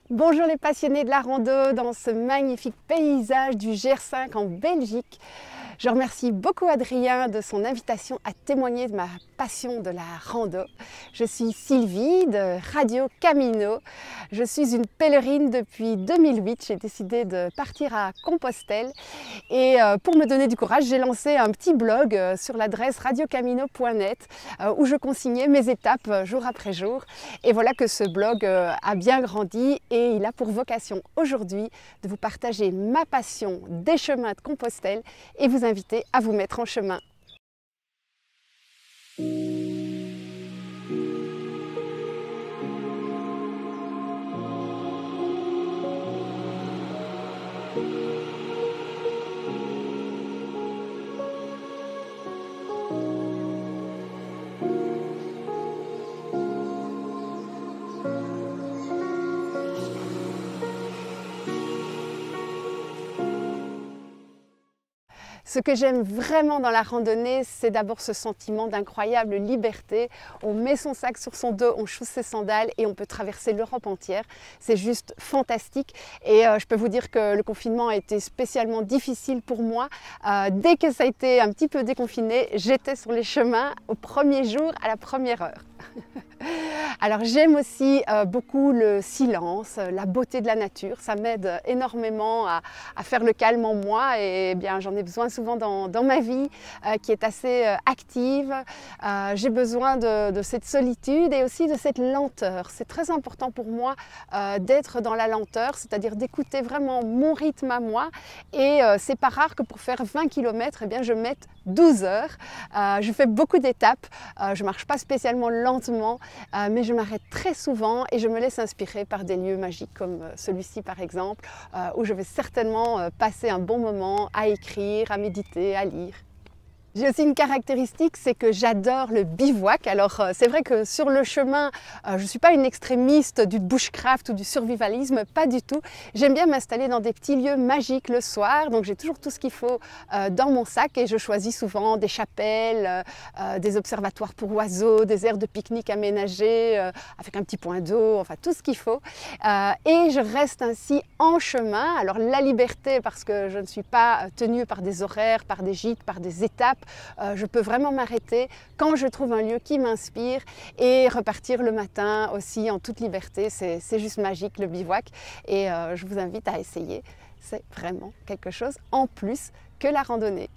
Bonjour les passionnés de la rando dans ce magnifique paysage du GR5 en Belgique. Je remercie beaucoup Adrien de son invitation à témoigner de ma passion de la rando. Je suis Sylvie de Radio Camino. Je suis une pèlerine depuis 2008. J'ai décidé de partir à Compostelle et pour me donner du courage, j'ai lancé un petit blog sur l'adresse radiocamino.net où je consignais mes étapes jour après jour. Et voilà que ce blog a bien grandi et il a pour vocation aujourd'hui de vous partager ma passion des chemins de Compostelle et vous inviter à vous mettre en chemin. Ce que j'aime vraiment dans la randonnée, c'est d'abord ce sentiment d'incroyable liberté. On met son sac sur son dos, on chausse ses sandales et on peut traverser l'Europe entière. C'est juste fantastique et je peux vous dire que le confinement a été spécialement difficile pour moi. Dès que ça a été un petit peu déconfiné, j'étais sur les chemins au premier jour, à la première heure. Alors j'aime aussi beaucoup le silence, la beauté de la nature. Ça m'aide énormément à faire le calme en moi et bien j'en ai besoin souvent dans ma vie qui est assez active. J'ai besoin de cette solitude et aussi de cette lenteur. C'est très important pour moi d'être dans la lenteur, c'est-à-dire d'écouter vraiment mon rythme à moi. Et c'est pas rare que pour faire 20 km, eh bien, je mette 12 heures. Je fais beaucoup d'étapes, je marche pas spécialement lentement, mais je m'arrête très souvent et je me laisse inspirer par des lieux magiques comme celui-ci par exemple, où je vais certainement passer un bon moment à écrire, à méditer, à lire. J'ai aussi une caractéristique, c'est que j'adore le bivouac. Alors c'est vrai que sur le chemin, je ne suis pas une extrémiste du bushcraft ou du survivalisme, pas du tout. J'aime bien m'installer dans des petits lieux magiques le soir, donc j'ai toujours tout ce qu'il faut dans mon sac et je choisis souvent des chapelles, des observatoires pour oiseaux, des aires de pique-nique aménagées avec un petit point d'eau, enfin tout ce qu'il faut. Et je reste ainsi en chemin. Alors la liberté parce que je ne suis pas tenue par des horaires, par des gîtes, par des étapes. Je peux vraiment m'arrêter quand je trouve un lieu qui m'inspire et repartir le matin aussi en toute liberté. C'est juste magique le bivouac et je vous invite à essayer. C'est vraiment quelque chose en plus que la randonnée.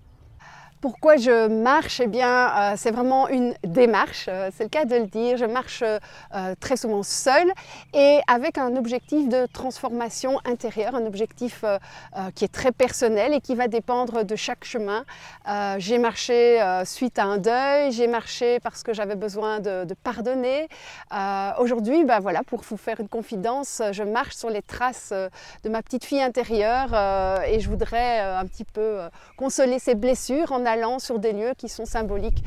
Pourquoi je marche? Eh bien, c'est vraiment une démarche, c'est le cas de le dire. Je marche très souvent seule et avec un objectif de transformation intérieure, un objectif qui est très personnel et qui va dépendre de chaque chemin. J'ai marché suite à un deuil, j'ai marché parce que j'avais besoin de pardonner. Aujourd'hui, ben voilà, pour vous faire une confidence, je marche sur les traces de ma petite fille intérieure et je voudrais un petit peu consoler ses blessures en allant sur des lieux qui sont symboliques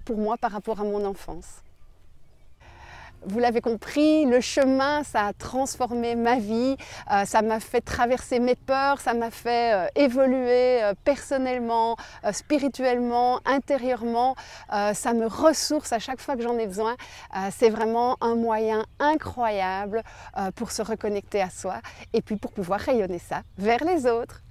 pour moi par rapport à mon enfance. Vous l'avez compris, le chemin, ça a transformé ma vie, ça m'a fait traverser mes peurs, ça m'a fait évoluer personnellement, spirituellement, intérieurement, ça me ressource à chaque fois que j'en ai besoin. C'est vraiment un moyen incroyable pour se reconnecter à soi et puis pour pouvoir rayonner ça vers les autres.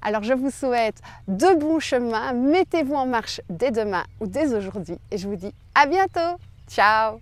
Alors je vous souhaite de bons chemins, mettez-vous en marche dès demain ou dès aujourd'hui et je vous dis à bientôt. Ciao!